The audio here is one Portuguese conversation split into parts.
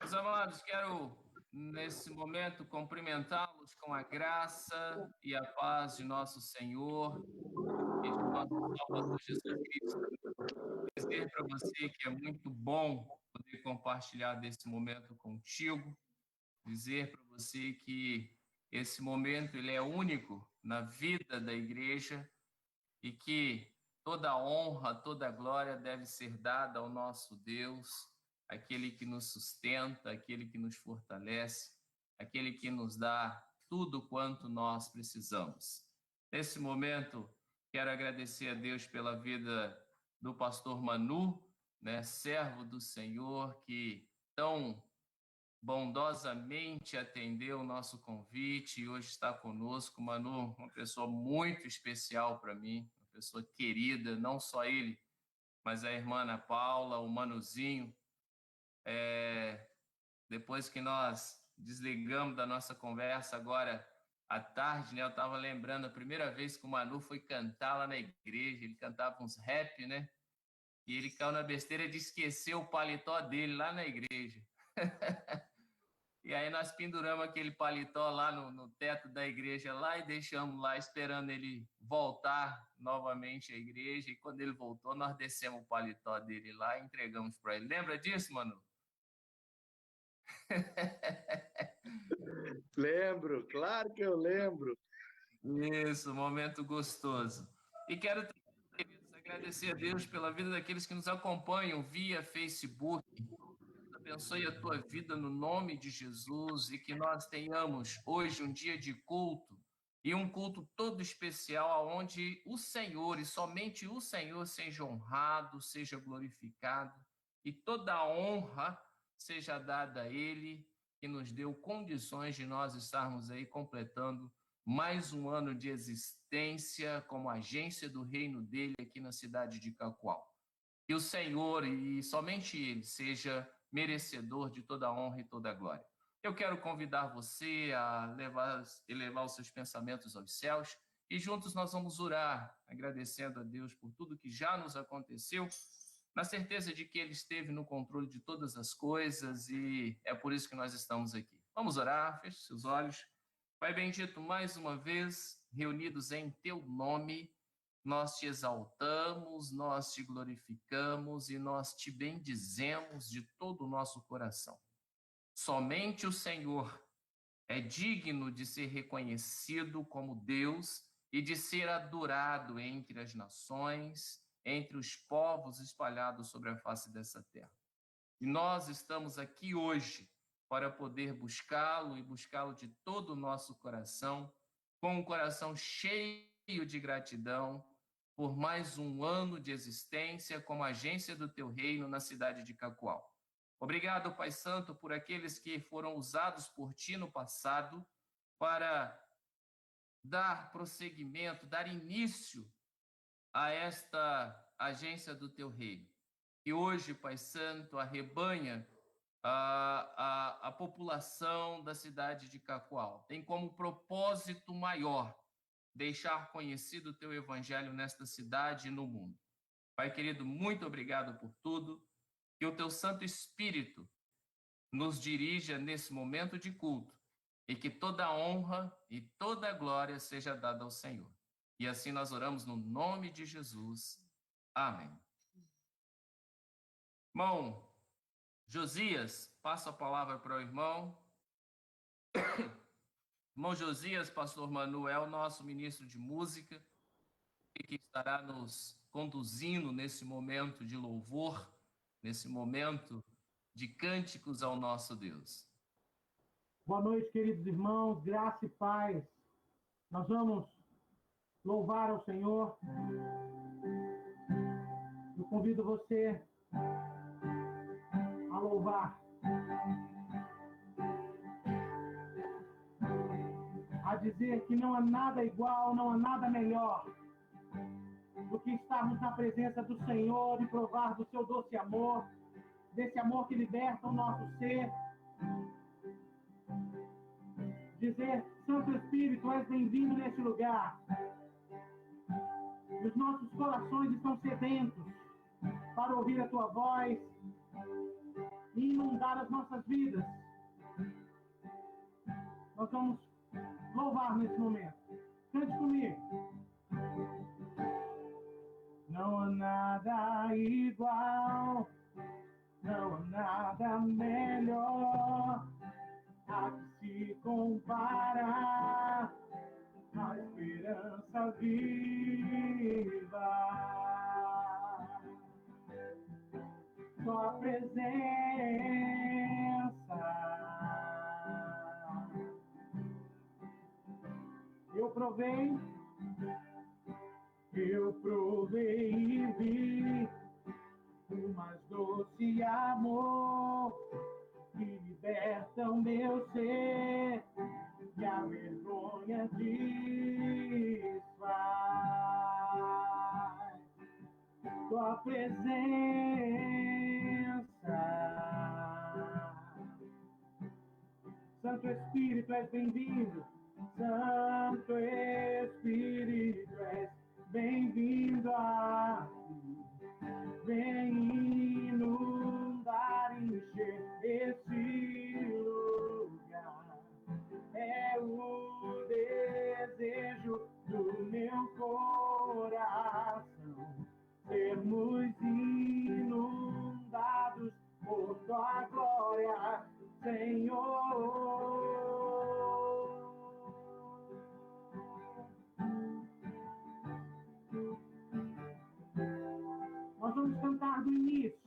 Meus amados, quero nesse momento cumprimentá-los com a graça e a paz de nosso Senhor e de nosso Salvador Jesus Cristo. Dizer para você que é muito bom poder compartilhar desse momento contigo, dizer para você que esse momento ele é único na vida da igreja e que toda honra, toda glória deve ser dada ao nosso Deus, aquele que nos sustenta, aquele que nos fortalece, aquele que nos dá tudo quanto nós precisamos. Nesse momento, quero agradecer a Deus pela vida do pastor Manu, né, servo do Senhor, que tão bondosamente atendeu o nosso convite e hoje está conosco. Manu, uma pessoa muito especial para mim, uma pessoa querida, não só ele, mas a irmã Ana Paula, o Manuzinho. Depois que nós desligamos da nossa conversa agora à tarde, né, eu estava lembrando a primeira vez que o Manu foi cantar lá na igreja, ele cantava uns rap, né? E ele caiu na besteira de esquecer o paletó dele lá na igreja. E aí nós penduramos aquele paletó lá no teto da igreja lá e deixamos lá esperando ele voltar novamente à igreja. E quando ele voltou, nós descemos o paletó dele lá e entregamos para ele. Lembra disso, Manu? Lembro, claro que eu lembro. Isso, momento gostoso. E quero, queridos, agradecer a Deus pela vida daqueles que nos acompanham via Facebook. Abençoe a tua vida no nome de Jesus e que nós tenhamos hoje um dia de culto e um culto todo especial onde o Senhor e somente o Senhor seja honrado, seja glorificado e toda a honra seja dada a Ele, que nos deu condições de nós estarmos aí completando mais um ano de existência como agência do reino dele aqui na cidade de Cacoal. Que o Senhor e somente Ele seja merecedor de toda a honra e toda a glória. Eu quero convidar você a elevar os seus pensamentos aos céus e juntos nós vamos orar, agradecendo a Deus por tudo que já nos aconteceu, na certeza de que Ele esteve no controle de todas as coisas e é por isso que nós estamos aqui. Vamos orar, feche seus olhos. Pai bendito, mais uma vez, reunidos em Teu nome, nós te exaltamos, nós te glorificamos e nós te bendizemos de todo o nosso coração. Somente o Senhor é digno de ser reconhecido como Deus e de ser adorado entre as nações, entre os povos espalhados sobre a face dessa terra. E nós estamos aqui hoje para poder buscá-lo e buscá-lo de todo o nosso coração, com um coração cheio de gratidão por mais um ano de existência como agência do Teu reino na cidade de Cacoal. Obrigado, Pai Santo, por aqueles que foram usados por Ti no passado para dar prosseguimento, dar início a esta agência do Teu reino. E hoje, Pai Santo, arrebanha a população da cidade de Cacoal. Tem como propósito maior deixar conhecido o Teu evangelho nesta cidade e no mundo. Pai querido, muito obrigado por tudo. Que o Teu Santo Espírito nos dirija nesse momento de culto e que toda a honra e toda a glória seja dada ao Senhor. E assim nós oramos no nome de Jesus. Amém. Irmão Josias, passo a palavra para o irmão. Irmão Josias, pastor Manuel, nosso ministro de música, que estará nos conduzindo nesse momento de louvor, nesse momento de cânticos ao nosso Deus. Boa noite, queridos irmãos, graça e paz. Nós vamos louvar ao Senhor. Eu convido você a louvar, a dizer que não há nada igual, não há nada melhor do que estarmos na presença do Senhor e provar do seu doce amor, desse amor que liberta o nosso ser. Dizer, Santo Espírito, és bem-vindo neste lugar. Os nossos corações estão sedentos para ouvir a tua voz e inundar as nossas vidas. Nós vamos louvar nesse momento. Cante comigo. Não há nada igual, não há nada melhor a que se compara a esperança viva. Sua presença eu provei e vi o mais doce amor que liberta o meu ser e a vergonha desfaz. Tua presença, Santo Espírito, és bem-vindo. Santo Espírito, és bem-vindo aqui. Vem inundar, encher esse lugar. É o desejo do meu coração sermos inundados por tua glória, Senhor. Nós vamos cantar do início.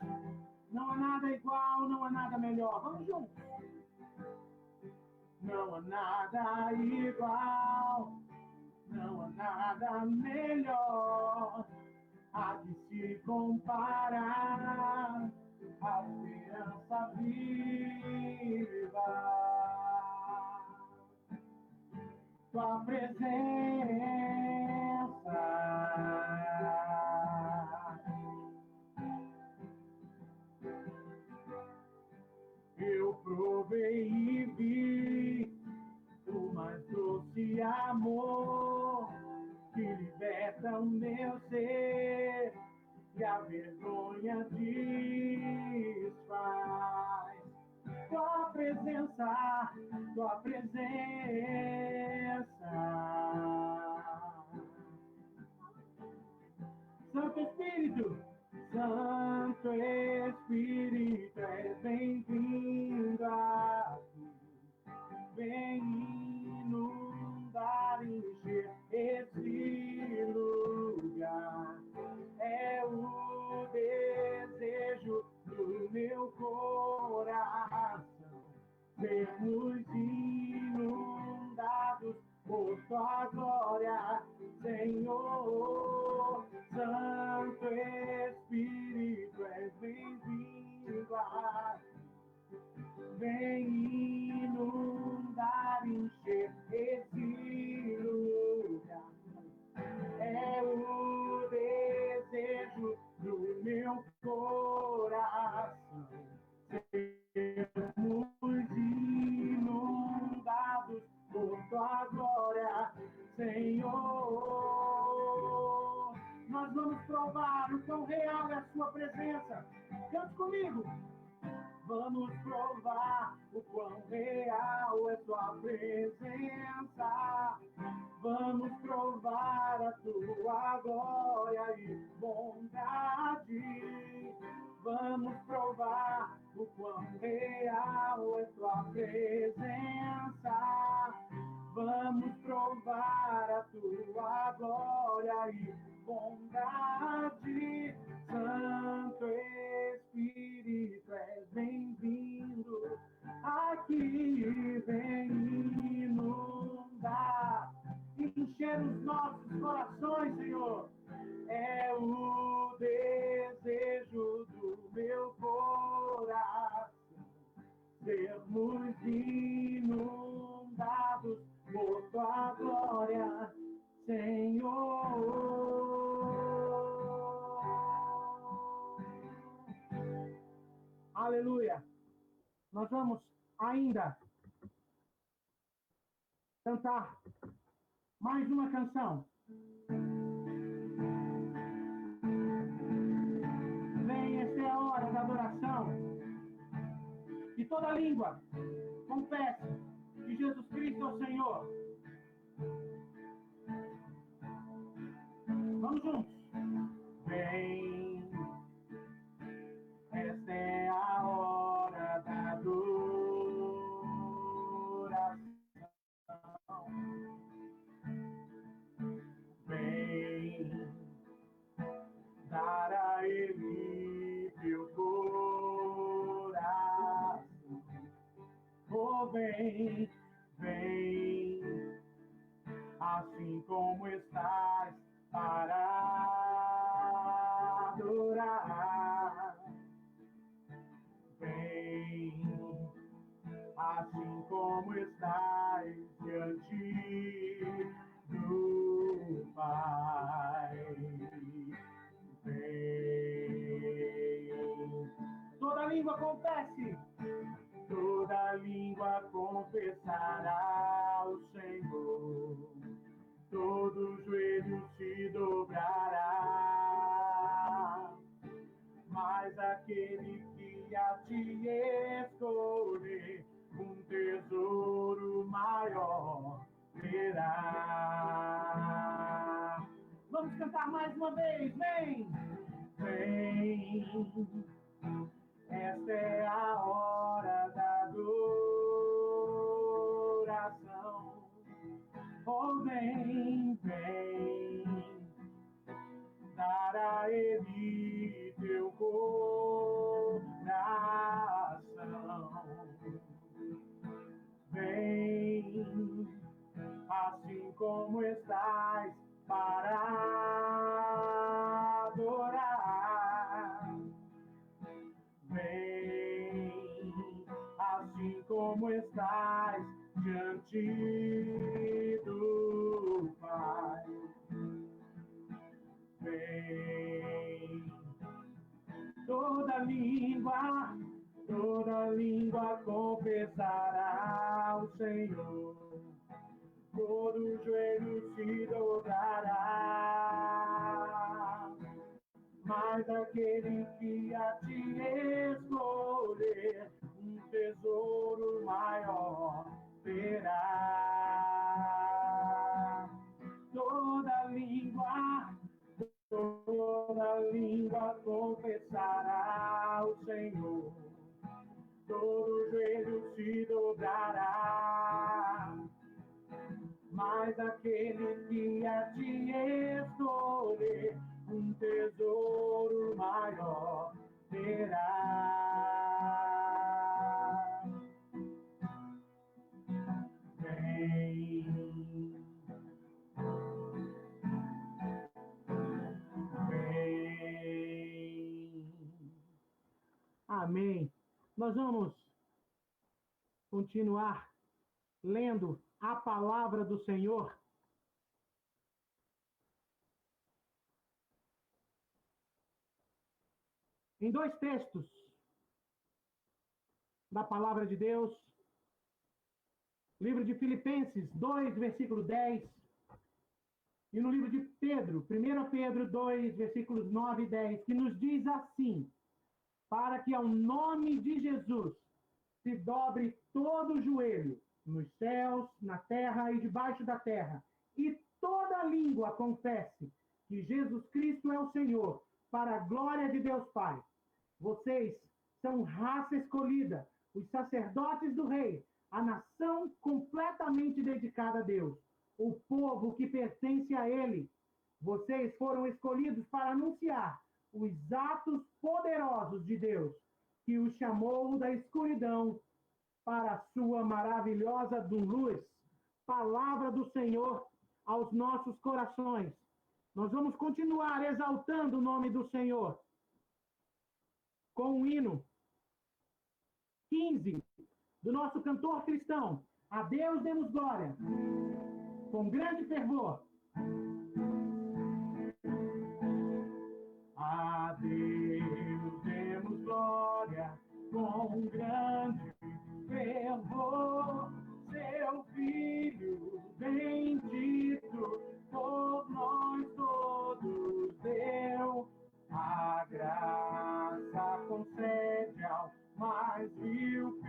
Não há nada igual, não há nada melhor. Vamos juntos. Não há nada igual, não há nada melhor a que se comparar a esperança viva. Tua presença eu provei e vi o mais doce amor que liberta o meu ser e a vergonha desfaz. Tua presença, tua presença. Santo Espírito, Santo Espírito, és bem-vindo aqui. Vem inundar, encher esse lugar. É o desejo do meu coração sermos inundados por tua glória, Senhor. Santo Espírito, és bem-vindo aqui. Vem inundar, encher esse lugar. É o desejo do meu coração sermos inundados por tua glória, Senhor. Nós vamos provar o quão real é a sua presença. Cante comigo. Vamos provar o quão real é tua presença. Vamos provar a tua glória e bondade. Vamos provar o quão real é tua presença. Vamos provar a tua glória e bondade. Santo Espírito, és bem-vindo aqui. Vem inundar, encher os nossos corações, Senhor. É o desejo do meu coração sermos inundados por tua glória, Senhor. Aleluia. Nós vamos ainda cantar mais uma canção. Vem toda língua confesse que Jesus Cristo é o Senhor. Vamos juntos. Vem, esta é a hora da adoração. Vem, dar a Ele teu coração. Oh, vem, vem, assim como estás, para adorar. Vem, assim como estás diante do Pai. Vem, toda língua confesse, toda língua confessará o Senhor. Todo joelho se dobrará, mas aquele que a ti escolher, um tesouro maior terá. Vamos cantar mais uma vez, vem! Vem, esta é a hora da adoração. Oh, vem, vem, dar a Ele teu coração. Vem, assim como estás, para adorar. Vem, assim como estás, diante do Pai. Vem, toda língua confessará o Senhor. Todo joelho se dobrará, mas aquele que a ti escolher, um tesouro maior terá. Toda língua confessará o Senhor. Todo joelho se dobrará, mas aquele que a ti escolher, um tesouro maior terá. Vem, vem. Amém. Nós vamos continuar lendo a palavra do Senhor. Em dois textos da palavra de Deus, livro de Filipenses 2, versículo 10, e no livro de Pedro, 1 Pedro 2, versículos 9 e 10, que nos diz assim: para que ao nome de Jesus se dobre todo o joelho, nos céus, na terra e debaixo da terra, e toda língua confesse que Jesus Cristo é o Senhor, para a glória de Deus Pai. Vocês são raça escolhida, os sacerdotes do Rei, a nação completamente dedicada a Deus, o povo que pertence a Ele. Vocês foram escolhidos para anunciar os atos poderosos de Deus, que os chamou da escuridão para a sua maravilhosa luz. Palavra do Senhor aos nossos corações. Nós vamos continuar exaltando o nome do Senhor com o hino 15 do nosso cantor cristão, A Deus demos glória, com grande fervor. A Deus demos glória, com grande fervor, seu Filho bendito por nós todos deu a graça com concede ao mais vil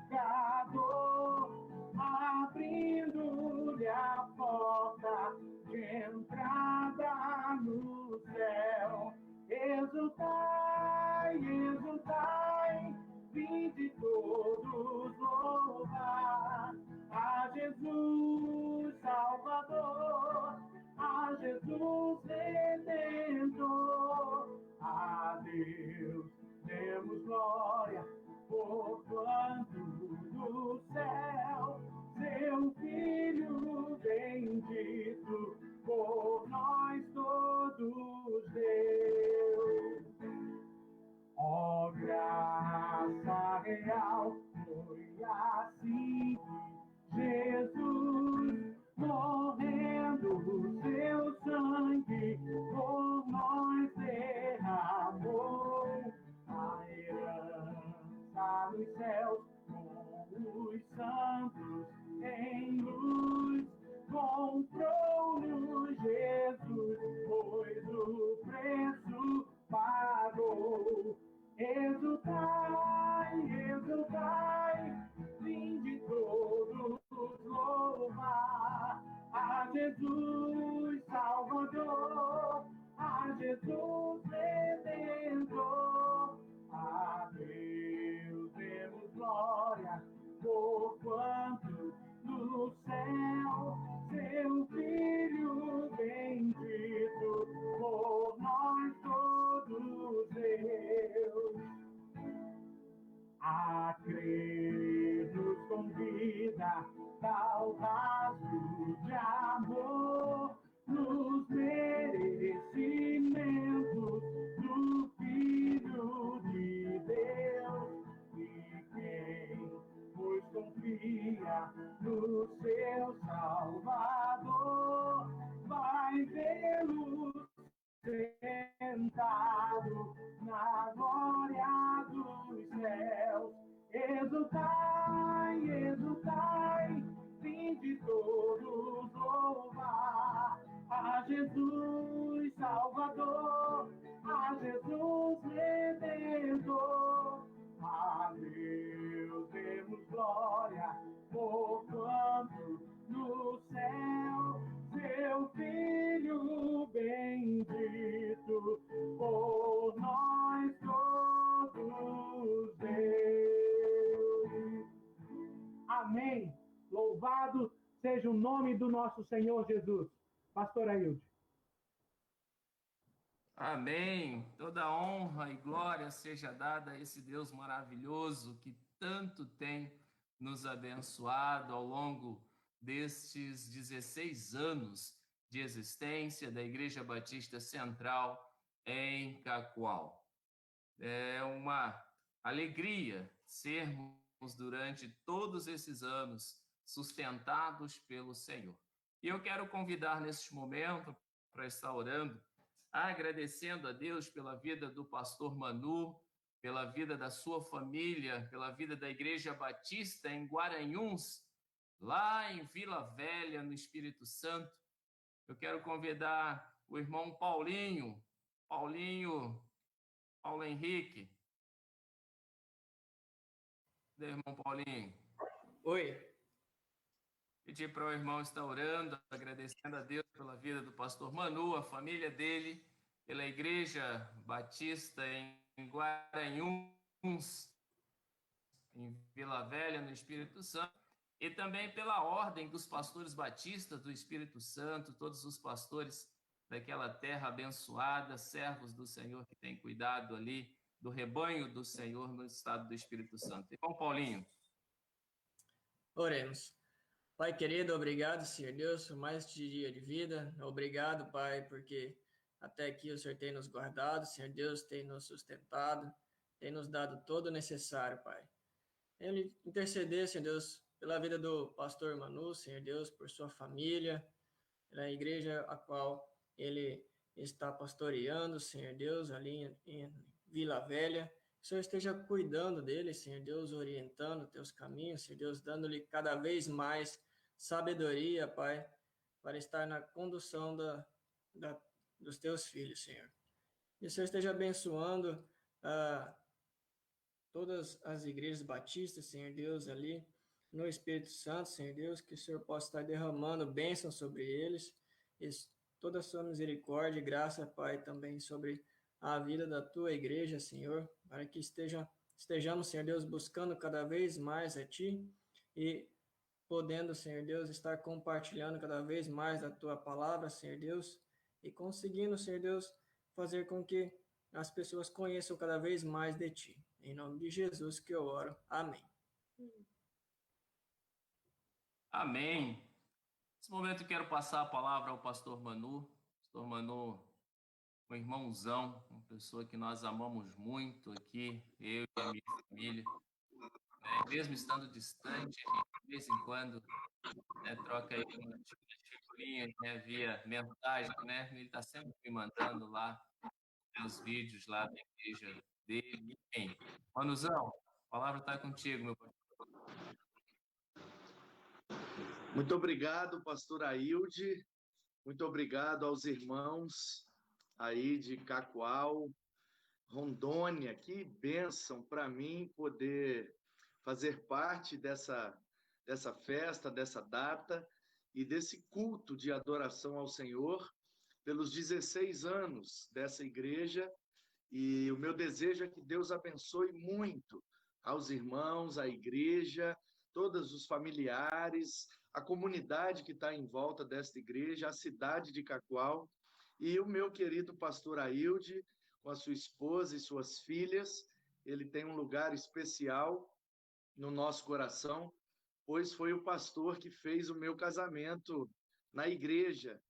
pecador, abrindo-lhe a porta de entrada no céu. Exultai, exultai, vinde todos louvar a Jesus Salvador, a Jesus Redentor. A Deus demos glória, porquanto do céu seu Filho bendito por nós todos deu. Ó graça real, foi assim que Jesus, morrendo, seu sangue por nós derramou. A herança nos céus, com os santos em luz, comprou-nos Jesus, pois o preço pagou. Exultai, exultai, vinde todos louvar a Jesus Salvador, a Jesus Redentor. A Deus demos glória, porquanto no céu seu Filho bendito por nós todos deu. A crer nos convida, tal rastro de amor, nos merecimentos do Filho de Deus. E quem pois confia no seu Salvador, vai vê-lo sentado na glória dos céus. Exultai, exultai, vinde todos louvar a Jesus Salvador, a Jesus Redentor. A Deus demos glória, porquanto no céu seu Filho bendito por nós todos deu. Amém. Louvado seja o nome do nosso Senhor Jesus. Pastor Ailde. Amém. Toda honra e glória seja dada a esse Deus maravilhoso que tanto tem nos abençoado ao longo destes 16 anos de existência da Igreja Batista Central em Cacoal. É uma alegria sermos durante todos esses anos sustentados pelo Senhor. E eu quero convidar neste momento para estar orando, agradecendo a Deus pela vida do pastor Manu, pela vida da sua família, pela vida da Igreja Batista em Guaranhuns, lá em Vila Velha, no Espírito Santo. Eu quero convidar o irmão Paulo Henrique. Cadê o irmão Paulinho? Oi. Pedir para o irmão estar orando, agradecendo a Deus pela vida do pastor Manu, a família dele, pela Igreja Batista em Guaranhuns, em Vila Velha, no Espírito Santo, e também pela ordem dos pastores batistas do Espírito Santo, todos os pastores daquela terra abençoada, servos do Senhor que têm cuidado ali do rebanho do Senhor no estado do Espírito Santo. Irmão Paulinho. Oremos. Pai querido, obrigado, Senhor Deus, por mais este dia de vida. Obrigado, Pai, porque até aqui o Senhor tem nos guardado, Senhor Deus tem nos sustentado, tem nos dado todo o necessário, Pai. Ele interceder, Senhor Deus, pela vida do pastor Manu, Senhor Deus, por sua família, pela igreja a qual ele está pastoreando, Senhor Deus, ali em Vila Velha. Que o Senhor esteja cuidando dele, Senhor Deus, orientando teus caminhos, Senhor Deus, dando-lhe cada vez mais sabedoria, Pai, para estar na condução dos teus filhos, Senhor. Que o Senhor esteja abençoando todas as igrejas batistas, Senhor Deus, ali no Espírito Santo, Senhor Deus, que o Senhor possa estar derramando bênção sobre eles, e toda a sua misericórdia e graça, Pai, também sobre a vida da tua igreja, Senhor, para que estejamos, Senhor Deus, buscando cada vez mais a Ti e podendo, Senhor Deus, estar compartilhando cada vez mais da Tua palavra, Senhor Deus, e conseguindo, Senhor Deus, fazer com que as pessoas conheçam cada vez mais de Ti. Em nome de Jesus que eu oro. Amém. Amém. Nesse momento eu quero passar a palavra ao pastor Manu. Pastor Manu, um irmãozão, uma pessoa que nós amamos muito aqui, eu e a minha família. Mesmo estando distante, a gente, de vez em quando, troca aí uma figurinha, via mensagem, Ele está sempre me mandando lá os vídeos lá da igreja dele. Enfim, Manuzão, a palavra está contigo, meu pastor. Muito obrigado, pastor Ailde. Muito obrigado aos irmãos aí de Cacoal, Rondônia. Que bênção para mim poder fazer parte dessa festa, dessa data e desse culto de adoração ao Senhor pelos 16 anos dessa igreja. E o meu desejo é que Deus abençoe muito aos irmãos, à igreja, todos os familiares, a comunidade que está em volta desta igreja, a cidade de Cacoal, e o meu querido pastor Ailde, com a sua esposa e suas filhas. Ele tem um lugar especial no nosso coração, pois foi o pastor que fez o meu casamento na igreja.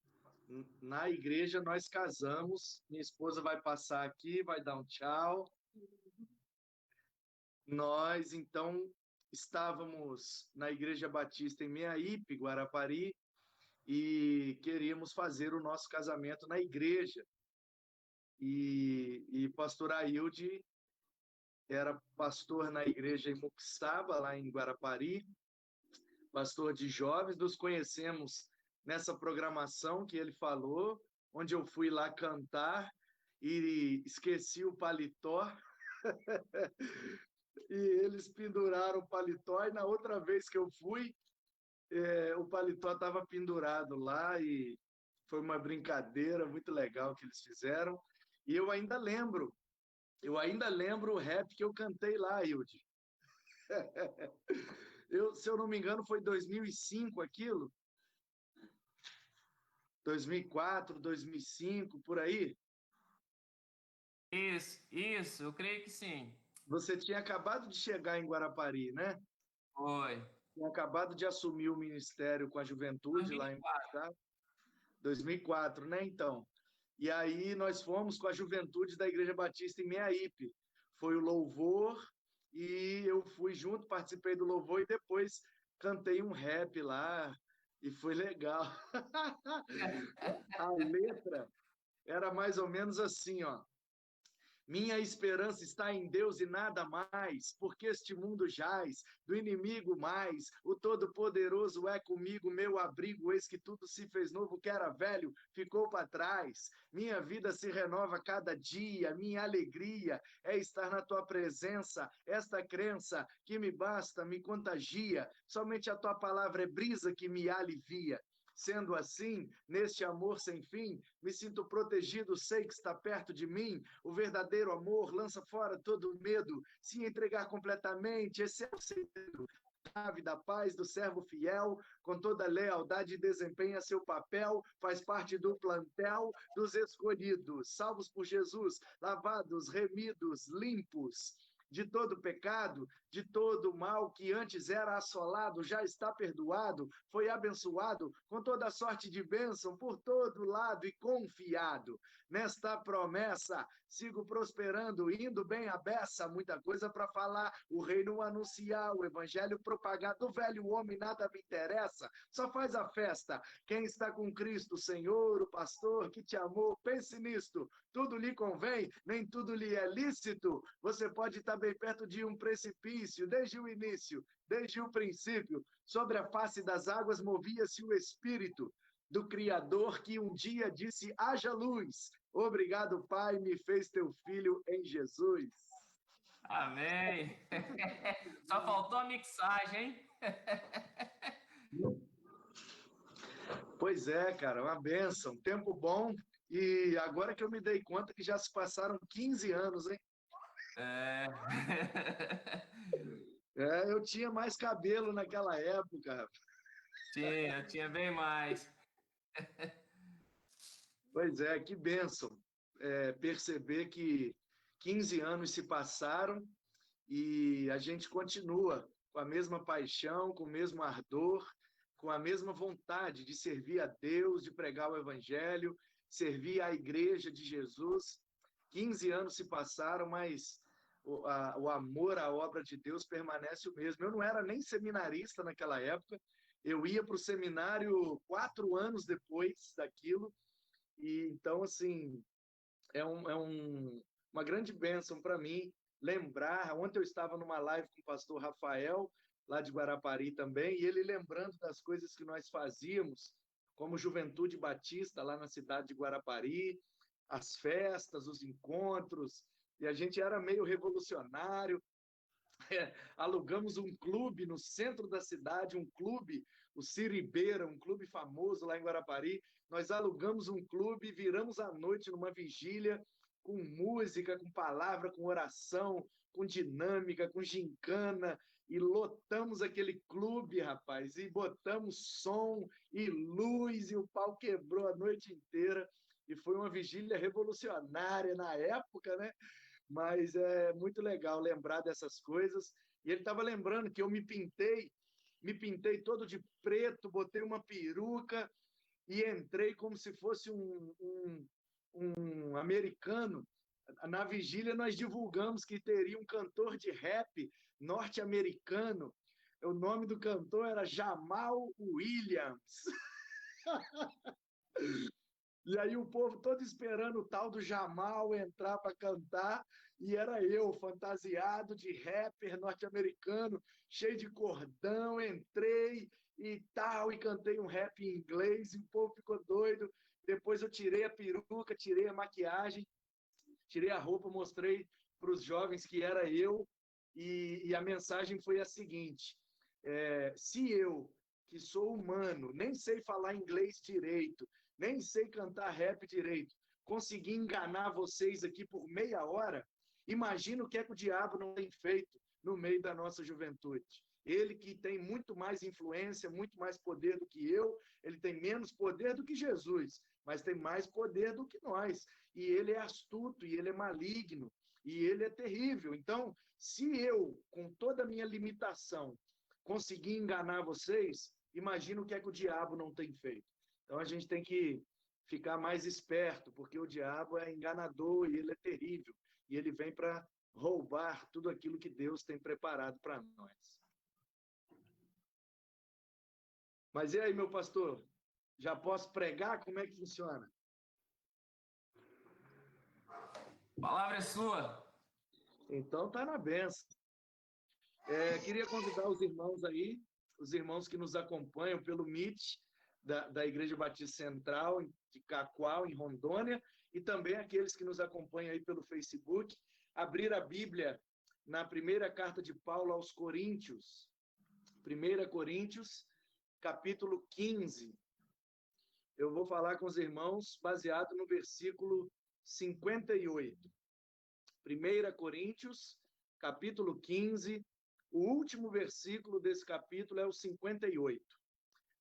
Na igreja nós casamos, minha esposa vai passar aqui, vai dar um tchau. Nós, então, estávamos na Igreja Batista em Meaípe, Guarapari, e queríamos fazer o nosso casamento na igreja. E pastor Ailde era pastor na igreja em Muxaba, lá em Guarapari, pastor de jovens. Nos conhecemos nessa programação que ele falou, onde eu fui lá cantar e esqueci o paletó. E eles penduraram o paletó, e na outra vez que eu fui, o paletó estava pendurado lá, e foi uma brincadeira muito legal que eles fizeram. E eu ainda lembro o rap que eu cantei lá, Hilde. Se eu não me engano, foi 2005 aquilo? 2004, 2005, por aí? Isso, eu creio que sim. Você tinha acabado de chegar em Guarapari, né? Foi. Tinha acabado de assumir o ministério com a juventude 2004. lá em Guarapari. 2004, né? Então. E aí nós fomos com a juventude da Igreja Batista em Meaípe. Foi o louvor, e eu fui junto, participei do louvor e depois cantei um rap lá, e foi legal. A letra era mais ou menos assim, ó. Minha esperança está em Deus e nada mais, porque este mundo jaz do inimigo mais. O Todo-Poderoso é comigo, meu abrigo, eis que tudo se fez novo, que era velho, ficou para trás. Minha vida se renova cada dia, minha alegria é estar na tua presença. Esta crença que me basta, me contagia, somente a tua palavra é brisa que me alivia. Sendo assim, neste amor sem fim, me sinto protegido, sei que está perto de mim. O verdadeiro amor lança fora todo medo. Se entregar completamente, esse é o segredo. Chave da paz do servo fiel, com toda lealdade desempenha seu papel, faz parte do plantel dos escolhidos, salvos por Jesus, lavados, remidos, limpos de todo pecado, de todo mal que antes era assolado, já está perdoado, foi abençoado com toda sorte de bênção por todo lado e confiado. Nesta promessa, sigo prosperando, indo bem à beça, muita coisa para falar, o reino anunciar, o evangelho propagar, do velho homem nada me interessa, só faz a festa, quem está com Cristo, Senhor, o pastor que te amou, pense nisto, tudo lhe convém, nem tudo lhe é lícito, você pode estar bem perto de um precipício, desde o início, desde o princípio, sobre a face das águas movia-se o Espírito do Criador que um dia disse, haja luz. Obrigado, Pai, me fez teu filho em Jesus. Amém. Só faltou a mixagem, hein? Pois é, cara, uma bênção, tempo bom. E agora que eu me dei conta que já se passaram 15 anos, hein? É. Eu tinha mais cabelo naquela época. Tinha bem mais. Pois é, que bênção perceber que 15 anos se passaram e a gente continua com a mesma paixão, com o mesmo ardor, com a mesma vontade de servir a Deus, de pregar o Evangelho, servir a Igreja de Jesus. 15 anos se passaram, mas o amor à obra de Deus permanece o mesmo. Eu não era nem seminarista naquela época, eu ia para o seminário 4 anos depois daquilo, e então, assim, uma grande bênção para mim lembrar. Ontem eu estava numa live com o pastor Rafael, lá de Guarapari também, e ele lembrando das coisas que nós fazíamos, como Juventude Batista, lá na cidade de Guarapari, as festas, os encontros, e a gente era meio revolucionário. Alugamos um clube no centro da cidade, um clube, o Siribeira, um clube famoso lá em Guarapari. Nós alugamos um clube e viramos a noite numa vigília com música, com palavra, com oração, com dinâmica, com gincana, e lotamos aquele clube, rapaz, e botamos som e luz, e o pau quebrou a noite inteira, e foi uma vigília revolucionária na época, né? Mas é muito legal lembrar dessas coisas. E ele estava lembrando que eu me pintei todo de preto, botei uma peruca e entrei como se fosse um americano. Na vigília nós divulgamos que teria um cantor de rap norte-americano. O nome do cantor era Jamal Williams. E aí o povo todo esperando o tal do Jamal entrar para cantar, e era eu, fantasiado de rapper norte-americano, cheio de cordão, entrei e tal, e cantei um rap em inglês, e o povo ficou doido. Depois eu tirei a peruca, tirei a maquiagem, tirei a roupa, mostrei para os jovens que era eu, e a mensagem foi a seguinte: se eu, que sou humano, nem sei falar inglês direito, nem sei cantar rap direito, consegui enganar vocês aqui por meia hora, imagina o que é que o diabo não tem feito no meio da nossa juventude. Ele que tem muito mais influência, muito mais poder do que eu, ele tem menos poder do que Jesus, mas tem mais poder do que nós. E ele é astuto, e ele é maligno, e ele é terrível. Então, se eu, com toda a minha limitação, conseguir enganar vocês, imagina o que é que o diabo não tem feito. Então, a gente tem que ficar mais esperto, porque o diabo é enganador e ele é terrível. E ele vem para roubar tudo aquilo que Deus tem preparado para nós. Mas e aí, meu pastor? Já posso pregar? Como é que funciona? A palavra é sua. Então, tá na benção. Queria convidar os irmãos aí, os irmãos que nos acompanham pelo Meet da Igreja Batista Central de Cacoal, em Rondônia, e também aqueles que nos acompanham aí pelo Facebook, abrir a Bíblia na primeira carta de Paulo aos Coríntios, 1 Coríntios, capítulo 15. Eu vou falar com os irmãos baseado no versículo 58. 1 Coríntios, capítulo 15, o último versículo desse capítulo é o 58.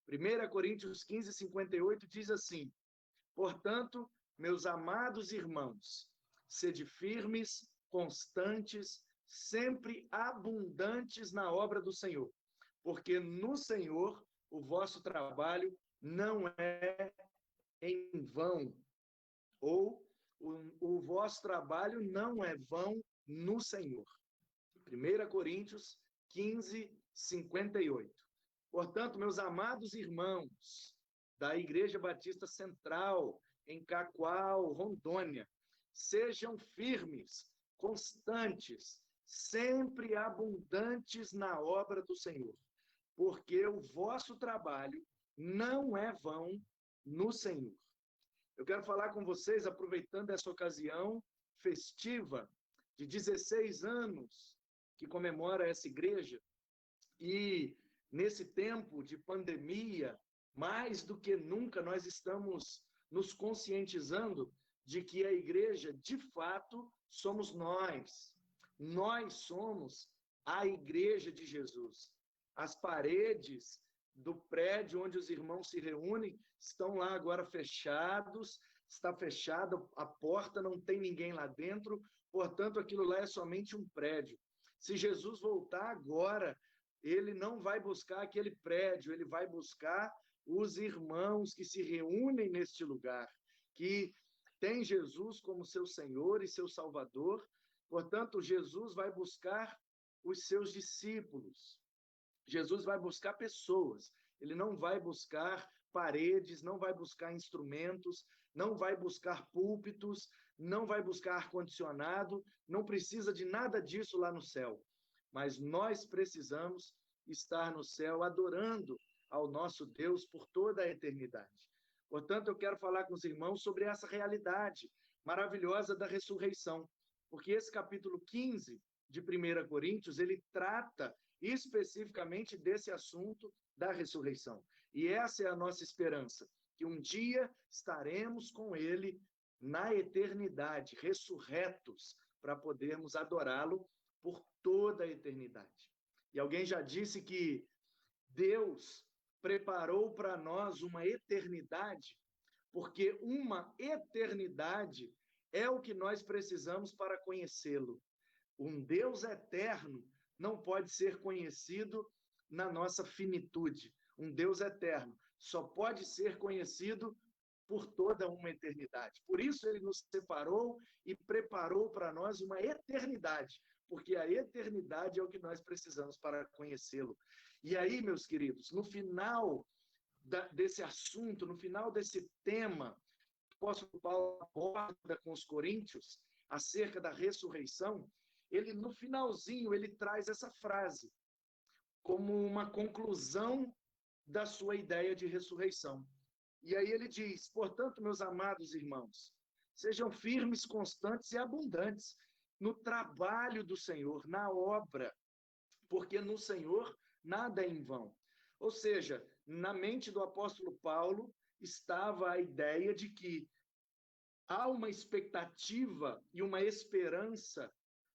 1 Coríntios 15, 58 diz assim: portanto, meus amados irmãos, sede firmes, constantes, sempre abundantes na obra do Senhor, porque no Senhor o vosso trabalho não é em vão, ou o vosso trabalho não é vão no Senhor. 1 Coríntios 15, 58. Portanto, meus amados irmãos da Igreja Batista Central, em Cacoal, Rondônia, sejam firmes, constantes, sempre abundantes na obra do Senhor, porque o vosso trabalho não é vão no Senhor. Eu quero falar com vocês, aproveitando essa ocasião festiva, de 16 anos que comemora essa igreja, e nesse tempo de pandemia, mais do que nunca, nós estamos nos conscientizando de que a igreja, de fato, somos nós. Nós somos a igreja de Jesus. As paredes do prédio onde os irmãos se reúnem estão lá agora fechados, está fechada a porta, não tem ninguém lá dentro, portanto, aquilo lá é somente um prédio. Se Jesus voltar agora, ele não vai buscar aquele prédio, ele vai buscar os irmãos que se reúnem neste lugar, que tem Jesus como seu Senhor e seu Salvador. Portanto, Jesus vai buscar os seus discípulos. Jesus vai buscar pessoas. Ele não vai buscar paredes, não vai buscar instrumentos, não vai buscar púlpitos, não vai buscar ar-condicionado, não precisa de nada disso lá no céu. Mas nós precisamos estar no céu adorando ao nosso Deus por toda a eternidade. Portanto, eu quero falar com os irmãos sobre essa realidade maravilhosa da ressurreição, porque esse capítulo 15 de 1 Coríntios, ele trata especificamente desse assunto da ressurreição. E essa é a nossa esperança, que um dia estaremos com ele na eternidade, ressurretos, para podermos adorá-lo por toda a eternidade. E alguém já disse que Deus preparou para nós uma eternidade, porque uma eternidade é o que nós precisamos para conhecê-lo. Um Deus eterno não pode ser conhecido na nossa finitude. Um Deus eterno só pode ser conhecido por toda uma eternidade. Por isso ele nos separou e preparou para nós uma eternidade, porque a eternidade é o que nós precisamos para conhecê-lo. E aí, meus queridos, no final desse assunto, no final desse tema, o apóstolo Paulo aborda com os coríntios acerca da ressurreição, ele no finalzinho ele traz essa frase como uma conclusão da sua ideia de ressurreição. E aí ele diz: portanto, meus amados irmãos, sejam firmes, constantes e abundantes no trabalho do Senhor, na obra, porque no Senhor nada é em vão. Ou seja, na mente do apóstolo Paulo estava a ideia de que há uma expectativa e uma esperança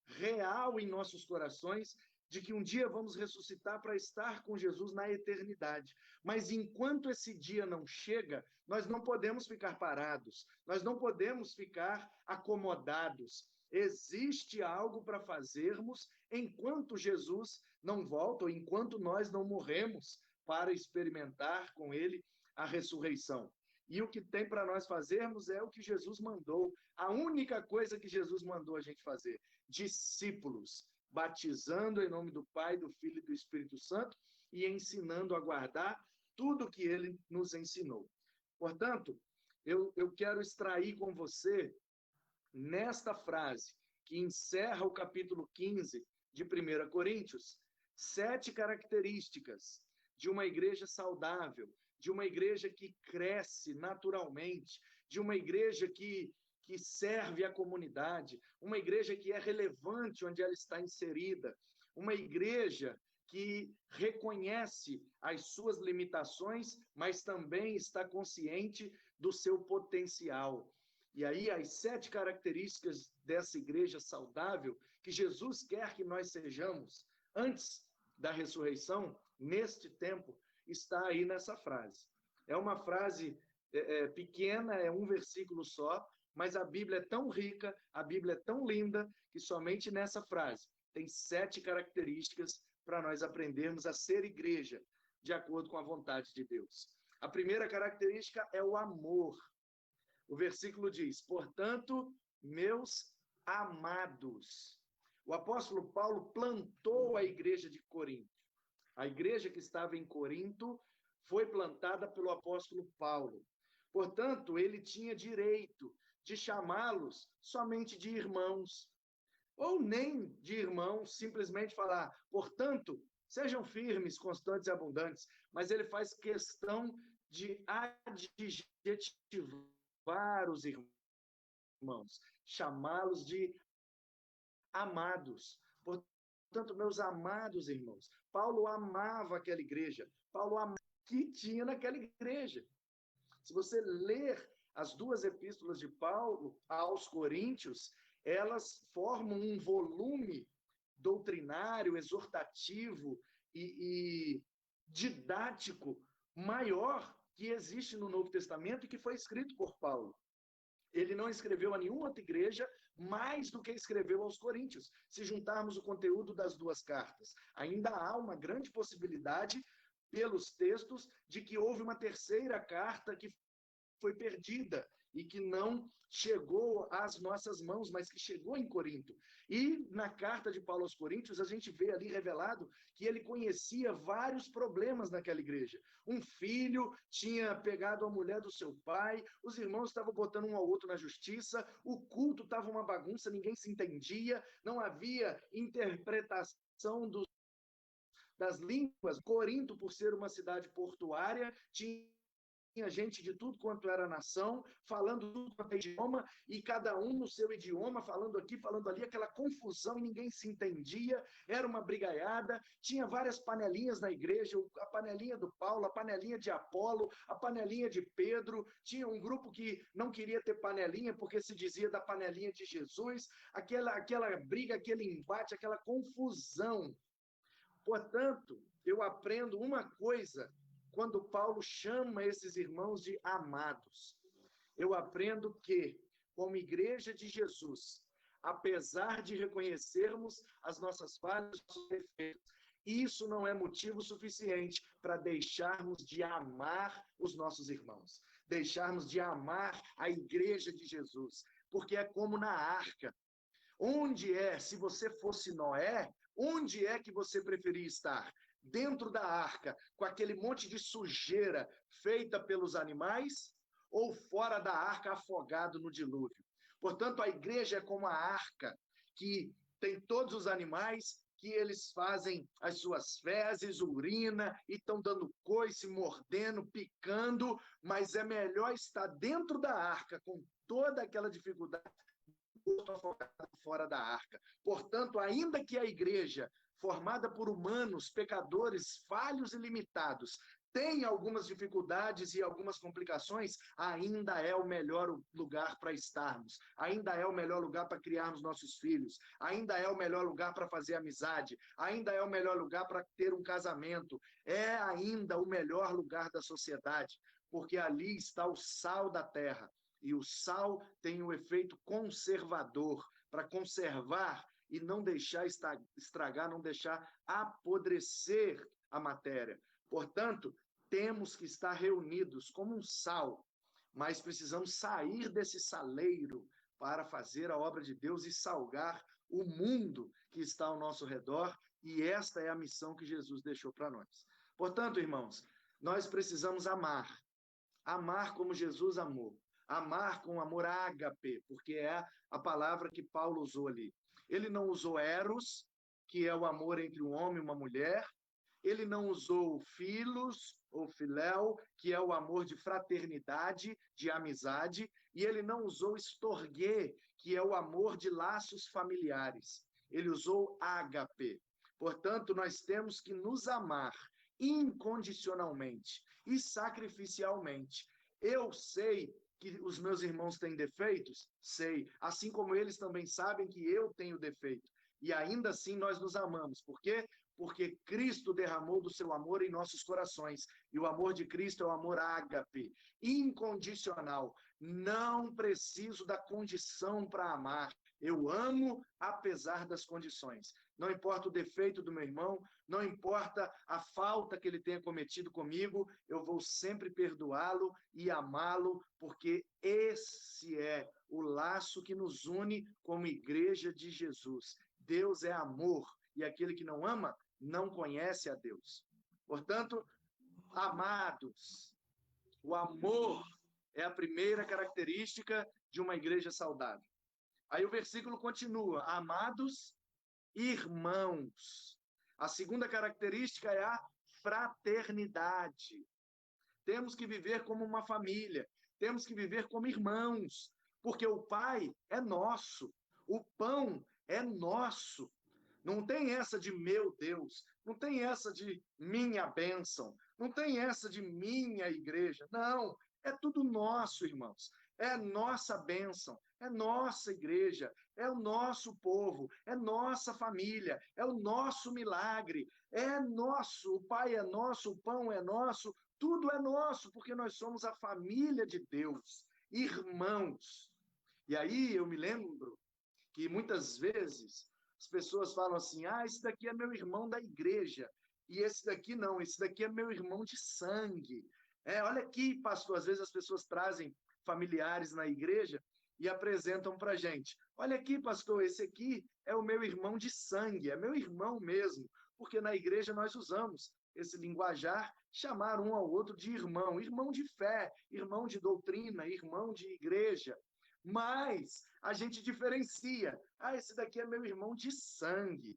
real em nossos corações de que um dia vamos ressuscitar para estar com Jesus na eternidade. Mas enquanto esse dia não chega, nós não podemos ficar parados, nós não podemos ficar acomodados. Existe algo para fazermos enquanto Jesus não volta, ou enquanto nós não morremos, para experimentar com ele a ressurreição. E o que tem para nós fazermos é o que Jesus mandou, a única coisa que Jesus mandou a gente fazer: discípulos, batizando em nome do Pai, do Filho e do Espírito Santo e ensinando a guardar tudo o que ele nos ensinou. Portanto, eu quero extrair com você, nesta frase, que encerra o capítulo 15 de 1 Coríntios, 7 características de uma igreja saudável, de uma igreja que cresce naturalmente, de uma igreja que serve a comunidade, uma igreja que é relevante onde ela está inserida, uma igreja que reconhece as suas limitações, mas também está consciente do seu potencial. E aí, as 7 características dessa igreja saudável, que Jesus quer que nós sejamos antes da ressurreição, neste tempo, está aí nessa frase. É uma frase pequena, é um versículo só, mas a Bíblia é tão rica, a Bíblia é tão linda, que somente nessa frase tem 7 características para nós aprendermos a ser igreja, de acordo com a vontade de Deus. A primeira característica é o amor. O versículo diz: portanto, meus amados. O apóstolo Paulo plantou a igreja de Corinto. A igreja que estava em Corinto foi plantada pelo apóstolo Paulo. Portanto, ele tinha direito de chamá-los somente de irmãos, ou nem de irmãos, simplesmente falar, portanto, sejam firmes, constantes e abundantes, mas ele faz questão de adjetivar os irmãos, chamá-los de amados. Portanto, meus amados irmãos, Paulo amava aquela igreja, Paulo amava o que tinha naquela igreja. Se você ler as duas epístolas de Paulo aos Coríntios, elas formam um volume doutrinário, exortativo e didático maior que existe no Novo Testamento e que foi escrito por Paulo. Ele não escreveu a nenhuma outra igreja mais do que escreveu aos Coríntios. Se juntarmos o conteúdo das duas cartas, ainda há uma grande possibilidade, pelos textos, de que houve uma terceira carta que foi perdida e que não chegou às nossas mãos, mas que chegou em Corinto. E na carta de Paulo aos Coríntios, a gente vê ali revelado que ele conhecia vários problemas naquela igreja. Um filho tinha pegado a mulher do seu pai, os irmãos estavam botando um ao outro na justiça, o culto estava uma bagunça, ninguém se entendia, não havia interpretação das línguas. Corinto, por ser uma cidade portuária, tinha gente de tudo quanto era nação, falando tudo quanto é idioma, e cada um no seu idioma, falando aqui, falando ali, aquela confusão, e ninguém se entendia, era uma brigaiada, tinha várias panelinhas na igreja, a panelinha do Paulo, a panelinha de Apolo, a panelinha de Pedro, tinha um grupo que não queria ter panelinha, porque se dizia da panelinha de Jesus, aquela briga, aquele embate, aquela confusão. Portanto, eu aprendo uma coisa quando Paulo chama esses irmãos de amados. Eu aprendo que, como igreja de Jesus, apesar de reconhecermos as nossas falhas, os nossos defeitos, isso não é motivo suficiente para deixarmos de amar os nossos irmãos, deixarmos de amar a igreja de Jesus, porque é como na arca. Se você fosse Noé, onde é que você preferia estar? Dentro da arca, com aquele monte de sujeira feita pelos animais, ou fora da arca, afogado no dilúvio? Portanto, a igreja é como a arca, que tem todos os animais, que eles fazem as suas fezes, urina, e estão dando coice, mordendo, picando, mas é melhor estar dentro da arca, com toda aquela dificuldade, afogado fora da arca. Portanto, ainda que a igreja, formada por humanos, pecadores, falhos e limitados, tem algumas dificuldades e algumas complicações, ainda é o melhor lugar para estarmos, ainda é o melhor lugar para criarmos nossos filhos, ainda é o melhor lugar para fazer amizade, ainda é o melhor lugar para ter um casamento, é ainda o melhor lugar da sociedade, porque ali está o sal da terra, e o sal tem um efeito conservador, para conservar e não deixar estragar, não deixar apodrecer a matéria. Portanto, temos que estar reunidos como um sal, mas precisamos sair desse saleiro para fazer a obra de Deus e salgar o mundo que está ao nosso redor, e esta é a missão que Jesus deixou para nós. Portanto, irmãos, nós precisamos amar como Jesus amou, amar com amor ágape, porque é a palavra que Paulo usou ali. Ele não usou eros, que é o amor entre um homem e uma mulher. Ele não usou filos ou filéu, que é o amor de fraternidade, de amizade. E ele não usou storgê, que é o amor de laços familiares. Ele usou ágape. Portanto, nós temos que nos amar incondicionalmente e sacrificialmente. Eu sei que os meus irmãos têm defeitos? Sei. Assim como eles também sabem que eu tenho defeito. E ainda assim nós nos amamos. Por quê? Porque Cristo derramou do seu amor em nossos corações. E o amor de Cristo é o amor ágape, incondicional. Não preciso da condição para amar. Eu amo apesar das condições. Não importa o defeito do meu irmão, não importa a falta que ele tenha cometido comigo, eu vou sempre perdoá-lo e amá-lo, porque esse é o laço que nos une como igreja de Jesus. Deus é amor, e aquele que não ama não conhece a Deus. Portanto, amados, o amor é a primeira característica de uma igreja saudável. Aí o versículo continua: amados irmãos. A segunda característica é a fraternidade. Temos que viver como uma família, temos que viver como irmãos, porque o Pai é nosso, o pão é nosso. Não tem essa de meu Deus, não tem essa de minha bênção, não tem essa de minha igreja. Não, é tudo nosso, irmãos. É nossa bênção, é nossa igreja, é o nosso povo, é nossa família, é o nosso milagre, é nosso, o Pai é nosso, o pão é nosso, tudo é nosso, porque nós somos a família de Deus, irmãos. E aí eu me lembro que muitas vezes as pessoas falam assim, esse daqui é meu irmão da igreja, e esse daqui não, esse daqui é meu irmão de sangue. Olha aqui, pastor, às vezes as pessoas trazem familiares na igreja e apresentam para a gente. Olha aqui, pastor, esse aqui é o meu irmão de sangue, é meu irmão mesmo, porque na igreja nós usamos esse linguajar, chamar um ao outro de irmão, irmão de fé, irmão de doutrina, irmão de igreja. Mas a gente diferencia. Esse daqui é meu irmão de sangue.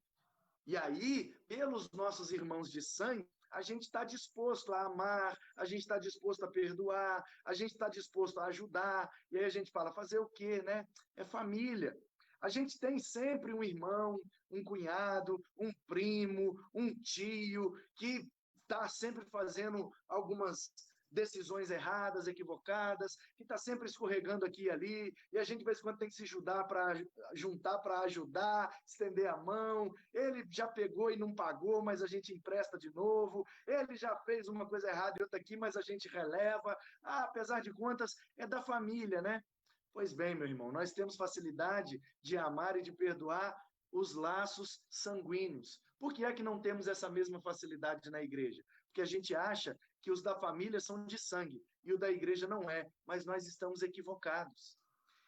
E aí, pelos nossos irmãos de sangue, a gente está disposto a amar, a gente está disposto a perdoar, a gente está disposto a ajudar. E aí a gente fala, fazer o quê, né? É família. A gente tem sempre um irmão, um cunhado, um primo, um tio, que está sempre fazendo algumas decisões erradas, equivocadas, que está sempre escorregando aqui e ali, e a gente de vez em quando tem que se juntar para ajudar, estender a mão. Ele já pegou e não pagou, mas a gente empresta de novo. Ele já fez uma coisa errada e outra aqui, mas a gente releva. Apesar de contas, é da família, né? Pois bem, meu irmão, nós temos facilidade de amar e de perdoar os laços sanguíneos. Por que é que não temos essa mesma facilidade na igreja? Porque a gente acha que os da família são de sangue e o da igreja não é, mas nós estamos equivocados.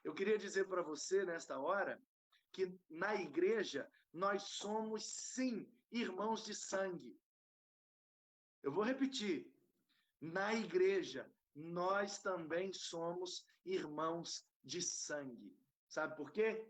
Eu queria dizer para você, nesta hora, que na igreja nós somos, sim, irmãos de sangue. Eu vou repetir. Na igreja, nós também somos irmãos de sangue. Sabe por quê?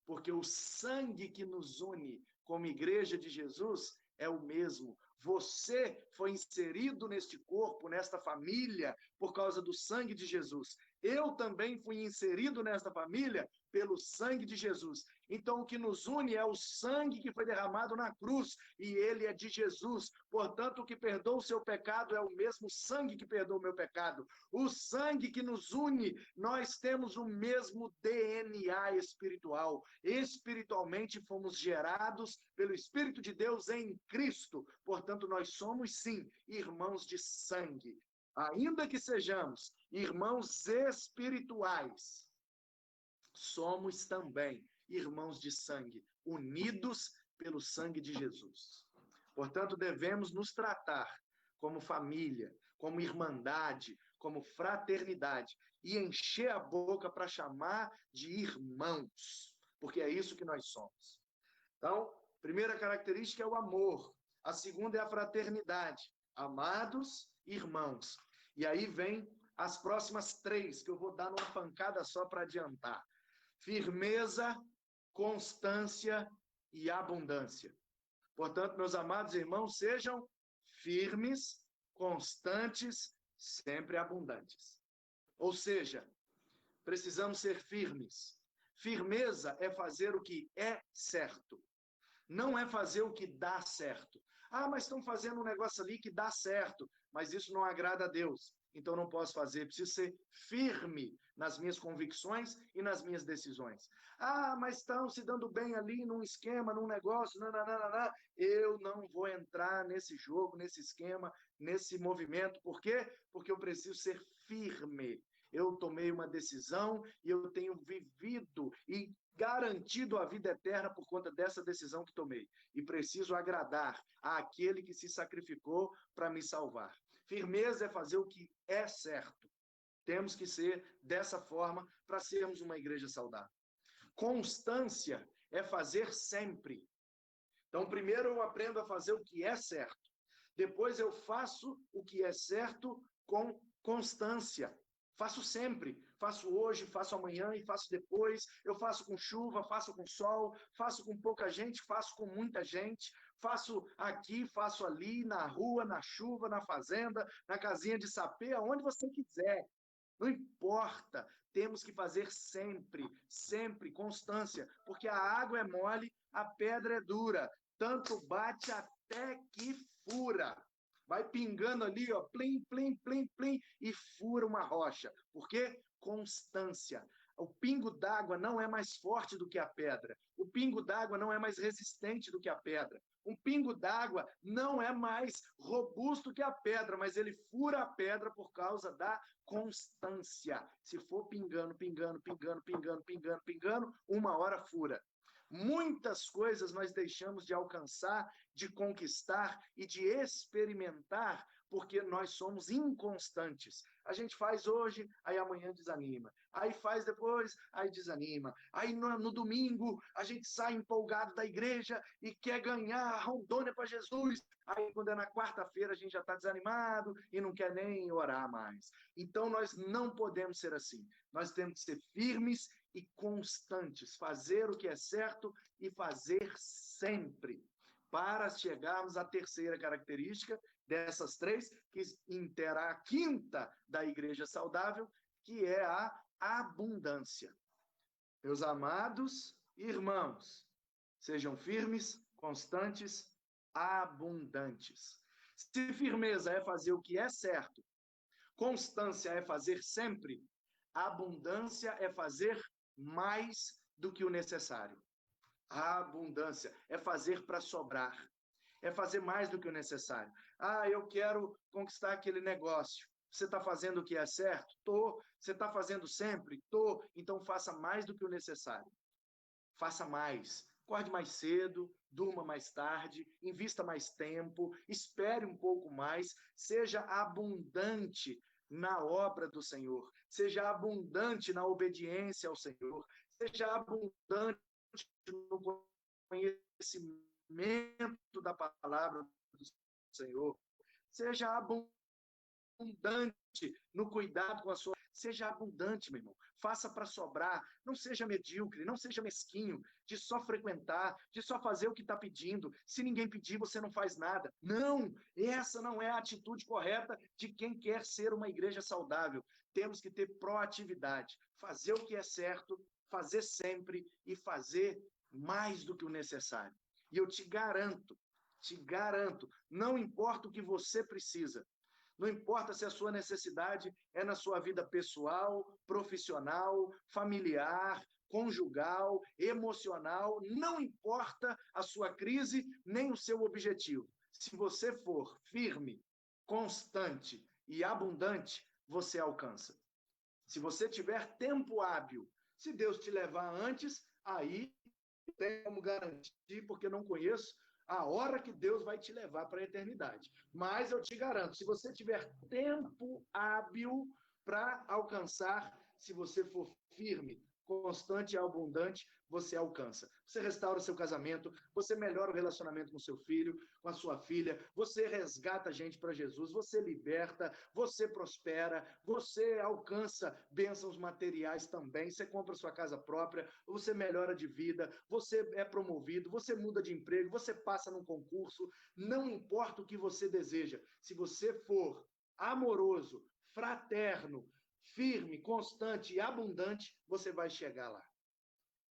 Porque o sangue que nos une como igreja de Jesus é o mesmo. Você foi inserido neste corpo, nesta família, por causa do sangue de Jesus. Eu também fui inserido nesta família pelo sangue de Jesus. Então, o que nos une é o sangue que foi derramado na cruz, e ele é de Jesus. Portanto, o que perdoa o seu pecado é o mesmo sangue que perdoa o meu pecado. O sangue que nos une, nós temos o mesmo DNA espiritual. Espiritualmente fomos gerados pelo Espírito de Deus em Cristo. Portanto, nós somos, sim, irmãos de sangue. Ainda que sejamos irmãos espirituais, somos também irmãos de sangue, unidos pelo sangue de Jesus. Portanto, devemos nos tratar como família, como irmandade, como fraternidade, e encher a boca para chamar de irmãos, porque é isso que nós somos. Então, a primeira característica é o amor, a segunda é a fraternidade. Amados irmãos. E aí vem as próximas três, que eu vou dar numa pancada só para adiantar. Firmeza, constância e abundância. Portanto, meus amados irmãos, sejam firmes, constantes, sempre abundantes. Ou seja, precisamos ser firmes. Firmeza é fazer o que é certo. Não é fazer o que dá certo. Mas estão fazendo um negócio ali que dá certo, mas isso não agrada a Deus. Então não posso fazer, preciso ser firme nas minhas convicções e nas minhas decisões. Mas estão se dando bem ali num esquema, num negócio, eu não vou entrar nesse jogo, nesse esquema, nesse movimento. Por quê? Porque eu preciso ser firme. Eu tomei uma decisão e eu tenho vivido e garantido a vida eterna por conta dessa decisão que tomei. E preciso agradar àquele que se sacrificou para me salvar. Firmeza é fazer o que é certo. Temos que ser dessa forma para sermos uma igreja saudável. Constância é fazer sempre. Então, primeiro eu aprendo a fazer o que é certo. Depois eu faço o que é certo com constância. Faço sempre, faço hoje, faço amanhã e faço depois, eu faço com chuva, faço com sol, faço com pouca gente, faço com muita gente, faço aqui, faço ali, na rua, na chuva, na fazenda, na casinha de sapê, aonde você quiser. Não importa, temos que fazer sempre, sempre, constância, porque a água é mole, a pedra é dura, tanto bate até que fura. Vai pingando ali, ó, plim, plim, plim, plim, e fura uma rocha. Por quê? Constância. O pingo d'água não é mais forte do que a pedra. O pingo d'água não é mais resistente do que a pedra. Um pingo d'água não é mais robusto que a pedra, mas ele fura a pedra por causa da constância. Se for pingando, pingando, pingando, pingando, pingando, pingando, uma hora fura. Muitas coisas nós deixamos de alcançar, de conquistar e de experimentar porque nós somos inconstantes. A gente faz hoje, aí amanhã desanima. Aí faz depois, aí desanima. Aí no domingo a gente sai empolgado da igreja e quer ganhar a Rondônia para Jesus. Aí quando é na quarta-feira a gente já está desanimado e não quer nem orar mais. Então nós não podemos ser assim. Nós temos que ser firmes e constantes, fazer o que é certo e fazer sempre, para chegarmos à terceira característica dessas três, que inteira a quinta da igreja saudável, que é a abundância. Meus amados irmãos, sejam firmes, constantes, abundantes. Se firmeza é fazer o que é certo, constância é fazer sempre, abundância é fazer mais do que o necessário. A abundância é fazer para sobrar, é fazer mais do que o necessário. Ah, eu quero conquistar aquele negócio. Você está fazendo o que é certo? Tô. Você está fazendo sempre? Tô. Então faça mais do que o necessário. Faça mais. Acorde mais cedo, durma mais tarde, invista mais tempo, espere um pouco mais, seja abundante na obra do Senhor, seja abundante na obediência ao Senhor, seja abundante no conhecimento da palavra do Senhor, seja abundante no cuidado com a sua... Seja abundante, meu irmão. Faça para sobrar. Não seja medíocre, não seja mesquinho de só frequentar, de só fazer o que está pedindo. Se ninguém pedir, você não faz nada. Não! Essa não é a atitude correta de quem quer ser uma igreja saudável. Temos que ter proatividade. Fazer o que é certo, fazer sempre e fazer mais do que o necessário. E eu te garanto, não importa o que você precisa, não importa se a sua necessidade é na sua vida pessoal, profissional, familiar, conjugal, emocional, não importa a sua crise nem o seu objetivo. Se você for firme, constante e abundante, você alcança. Se você tiver tempo hábil, se Deus te levar antes, aí tem como garantir, porque não conheço a hora que Deus vai te levar para a eternidade. Mas eu te garanto, se você tiver tempo hábil para alcançar, se você for firme, constante e abundante, você alcança. Você restaura o seu casamento, você melhora o relacionamento com seu filho, com a sua filha, você resgata gente para Jesus, você liberta, você prospera, você alcança bênçãos materiais também, você compra sua casa própria, você melhora de vida, você é promovido, você muda de emprego, você passa num concurso, não importa o que você deseja, se você for amoroso, fraterno, firme, constante e abundante, você vai chegar lá.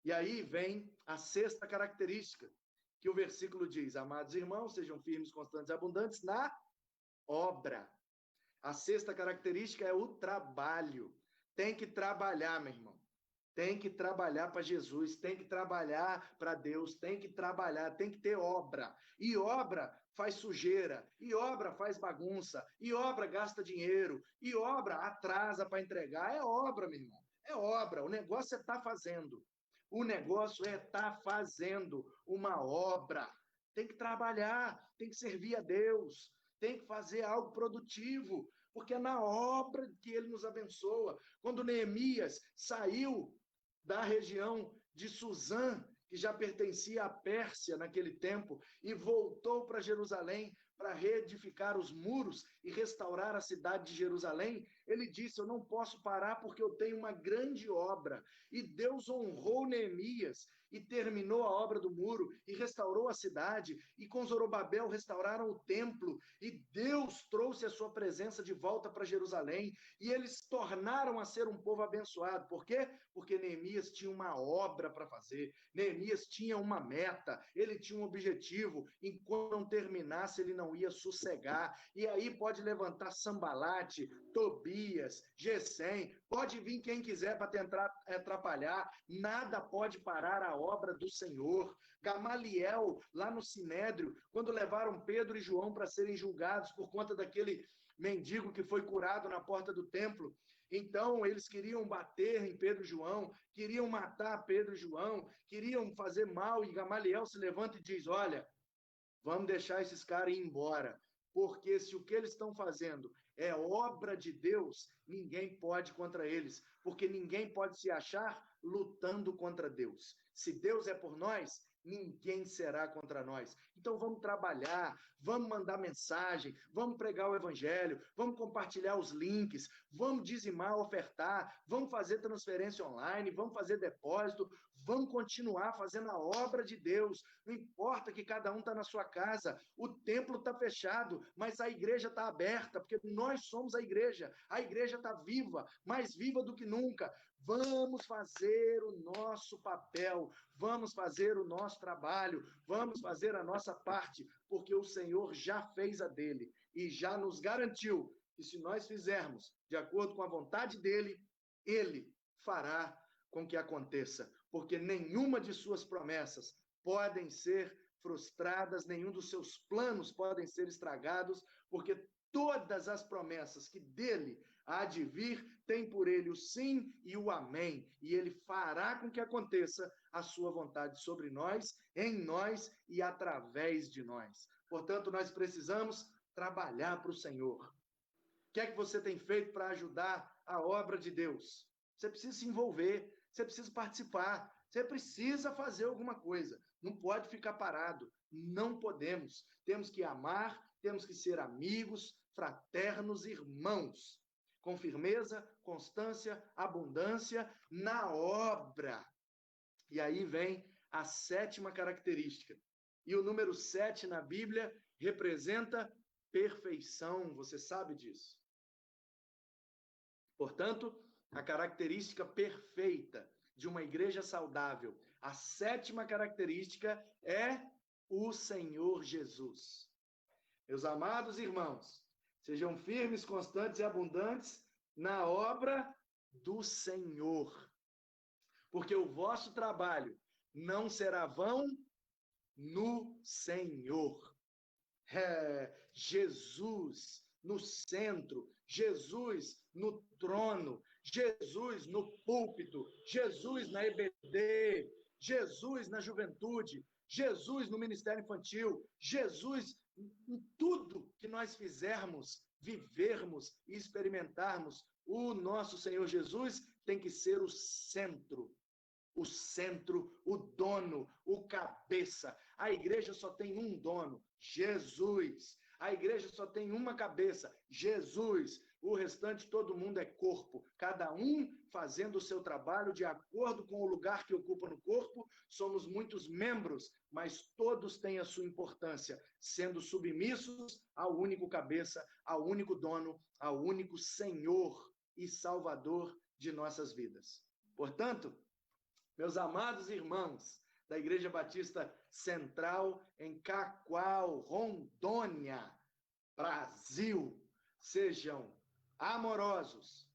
E aí vem a sexta característica, que o versículo diz: amados irmãos, sejam firmes, constantes e abundantes na obra. A sexta característica é o trabalho. Tem que trabalhar, meu irmão. Tem que trabalhar para Jesus, tem que trabalhar para Deus, tem que trabalhar, tem que ter obra. E obra faz sujeira, e obra faz bagunça, e obra gasta dinheiro, e obra atrasa para entregar. É obra, meu irmão. É obra. O negócio é estar fazendo. O negócio é estar fazendo uma obra. Tem que trabalhar, tem que servir a Deus, tem que fazer algo produtivo, porque é na obra que ele nos abençoa. Quando Neemias saiu da região de Suzã, que já pertencia à Pérsia naquele tempo, e voltou para Jerusalém para reedificar os muros e restaurar a cidade de Jerusalém, ele disse: eu não posso parar porque eu tenho uma grande obra. E Deus honrou Neemias e terminou a obra do muro e restaurou a cidade, e com Zorobabel restauraram o templo, e Deus trouxe a sua presença de volta para Jerusalém, e eles tornaram a ser um povo abençoado. Por quê? Porque Neemias tinha uma obra para fazer, Neemias tinha uma meta, ele tinha um objetivo, enquanto não terminasse ele não ia sossegar. E aí pode levantar Sambalate, Tobias, Gesem, pode vir quem quiser para tentar atrapalhar, nada pode parar a obra do Senhor. Gamaliel, lá no Sinédrio, quando levaram Pedro e João para serem julgados por conta daquele mendigo que foi curado na porta do templo, então eles queriam bater em Pedro e João, queriam matar Pedro e João, queriam fazer mal, e Gamaliel se levanta e diz: olha, vamos deixar esses caras ir embora, porque se o que eles estão fazendo é obra de Deus, ninguém pode contra eles, porque ninguém pode se achar lutando contra Deus. Se Deus é por nós, ninguém será contra nós. Então vamos trabalhar, vamos mandar mensagem, vamos pregar o evangelho, vamos compartilhar os links, vamos dizimar, ofertar, vamos fazer transferência online, vamos fazer depósito, vamos continuar fazendo a obra de Deus. Não importa que cada um está na sua casa, o templo está fechado, mas a igreja está aberta, porque nós somos a igreja está viva, mais viva do que nunca. Vamos fazer o nosso papel, vamos fazer o nosso trabalho, vamos fazer a nossa parte, porque o Senhor já fez a dele e já nos garantiu que se nós fizermos de acordo com a vontade dele, ele fará com que aconteça, porque nenhuma de suas promessas podem ser frustradas, nenhum dos seus planos podem ser estragados, porque todas as promessas que dele há de vir, tem por ele o sim e o amém, e ele fará com que aconteça a sua vontade sobre nós, em nós e através de nós. Portanto, nós precisamos trabalhar para o Senhor. O que é que você tem feito para ajudar a obra de Deus? Você precisa se envolver, você precisa participar, você precisa fazer alguma coisa, não pode ficar parado, não podemos. Temos que amar, temos que ser amigos, fraternos, irmãos, com firmeza, constância, abundância na obra. E aí vem a 7ª característica. E o número 7 na Bíblia representa perfeição, você sabe disso. Portanto, a característica perfeita de uma igreja saudável, a 7ª característica é o Senhor Jesus. Meus amados irmãos, sejam firmes, constantes e abundantes na obra do Senhor, porque o vosso trabalho não será vão no Senhor. Jesus no centro, Jesus no trono, Jesus no púlpito, Jesus na EBD, Jesus na juventude, Jesus no ministério infantil, Jesus em tudo que nós fizermos, vivermos e experimentarmos, o nosso Senhor Jesus tem que ser o centro, o dono, o cabeça. A igreja só tem um dono, Jesus. A igreja só tem uma cabeça, Jesus. O restante, todo mundo é corpo, cada um fazendo o seu trabalho de acordo com o lugar que ocupa no corpo. Somos muitos membros, mas todos têm a sua importância, sendo submissos ao único cabeça, ao único dono, ao único Senhor e Salvador de nossas vidas. Portanto, meus amados irmãos da Igreja Batista Central em Cacoal, Rondônia, Brasil, sejam amorosos,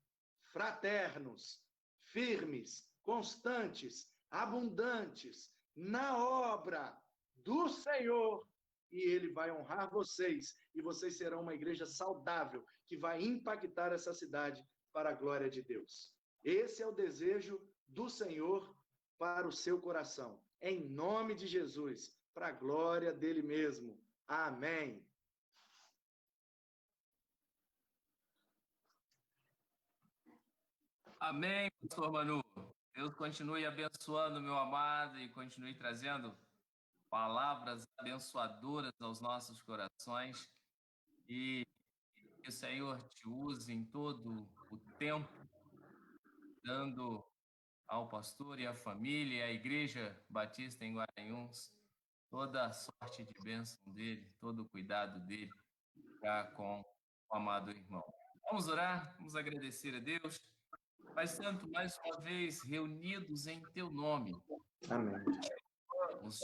fraternos, firmes, constantes, abundantes na obra do Senhor, e Ele vai honrar vocês, e vocês serão uma igreja saudável, que vai impactar essa cidade para a glória de Deus. Esse é o desejo do Senhor para o seu coração, em nome de Jesus, para a glória dele mesmo. Amém. Amém, pastor Manu. Deus continue abençoando, meu amado, e continue trazendo palavras abençoadoras aos nossos corações. E que o Senhor te use em todo o tempo, dando ao pastor e à família, e à Igreja Batista em Guaranhuns, toda a sorte de bênção dele, todo o cuidado dele já com o amado irmão. Vamos orar, vamos agradecer a Deus. Pai Santo, mais uma vez reunidos em teu nome. Amém.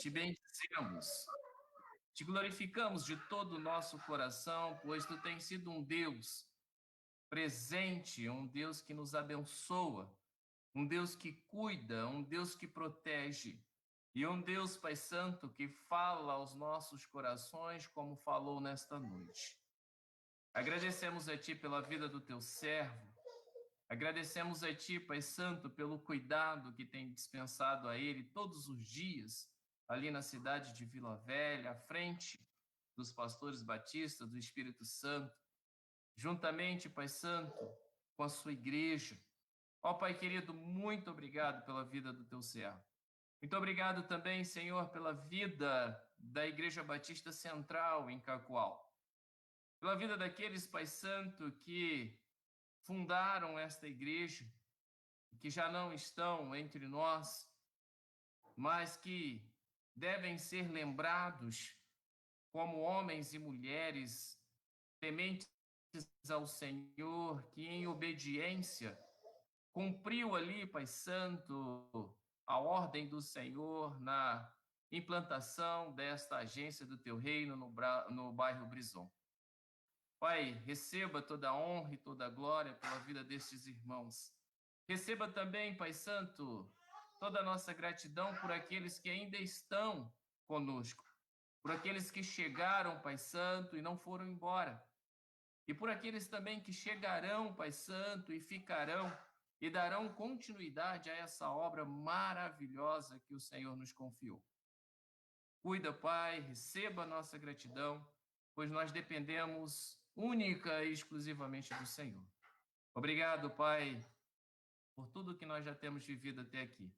Te bendizemos, te glorificamos de todo o nosso coração, pois tu tens sido um Deus presente, um Deus que nos abençoa, um Deus que cuida, um Deus que protege, e um Deus, Pai Santo, que fala aos nossos corações como falou nesta noite. Agradecemos a Ti pela vida do Teu servo, agradecemos a Ti, Pai Santo, pelo cuidado que tem dispensado a ele todos os dias, ali na cidade de Vila Velha, à frente dos pastores batistas do Espírito Santo, juntamente, Pai Santo, com a sua igreja. Ó Pai querido, muito obrigado pela vida do Teu servo. Muito obrigado também, Senhor, pela vida da Igreja Batista Central em Cacoal. Pela vida daqueles, Pai Santo, que fundaram esta igreja, que já não estão entre nós, mas que devem ser lembrados como homens e mulheres tementes ao Senhor, que em obediência cumpriu ali, Pai Santo, a ordem do Senhor na implantação desta agência do Teu reino no bairro Brison. Pai, receba toda a honra e toda a glória pela vida destes irmãos. Receba também, Pai Santo, toda a nossa gratidão por aqueles que ainda estão conosco, por aqueles que chegaram, Pai Santo, e não foram embora, e por aqueles também que chegarão, Pai Santo, e ficarão, e darão continuidade a essa obra maravilhosa que o Senhor nos confiou. Cuida, Pai, receba a nossa gratidão, pois nós dependemos única e exclusivamente do Senhor. Obrigado, Pai, por tudo que nós já temos vivido até aqui.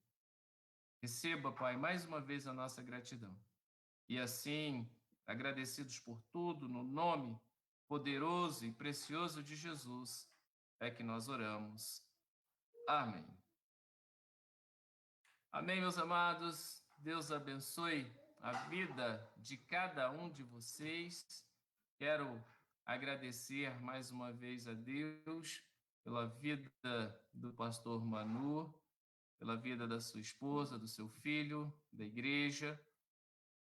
Receba, Pai, mais uma vez a nossa gratidão. E assim, agradecidos por tudo, no nome poderoso e precioso de Jesus, é que nós oramos. Amém. Amém, meus amados. Deus abençoe a vida de cada um de vocês. Quero agradecer mais uma vez a Deus pela vida do pastor Manu, pela vida da sua esposa, do seu filho, da igreja.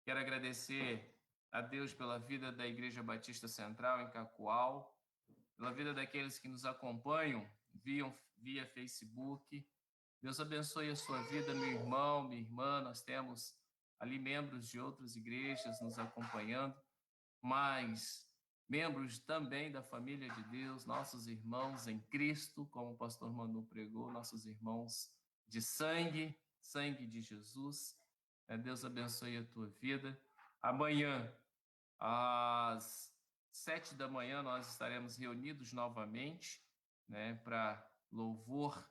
Quero agradecer a Deus pela vida da Igreja Batista Central em Cacoal, pela vida daqueles que nos acompanham via Facebook. Deus abençoe a sua vida, meu irmão, minha irmã. Nós temos ali membros de outras igrejas nos acompanhando, mas membros também da família de Deus, nossos irmãos em Cristo, como o pastor Manu pregou, nossos irmãos de sangue de Jesus. Deus abençoe a tua vida. Amanhã, às 7 da manhã, nós estaremos reunidos novamente, para louvor,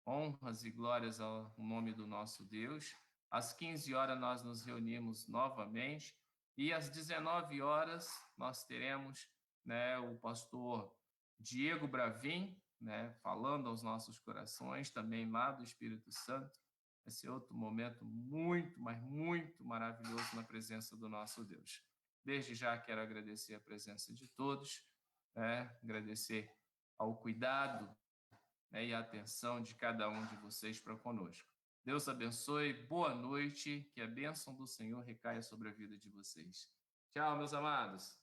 honras e glórias ao nome do nosso Deus. Às 15 horas, nós nos reunimos novamente. E às 19 horas, nós teremos o pastor Diego Bravin, falando aos nossos corações, também lá do Espírito Santo. Vai ser outro momento muito, mas muito maravilhoso na presença do nosso Deus. Desde já quero agradecer a presença de todos, agradecer ao cuidado e a atenção de cada um de vocês para conosco. Deus abençoe, boa noite, que a bênção do Senhor recaia sobre a vida de vocês. Tchau, meus amados.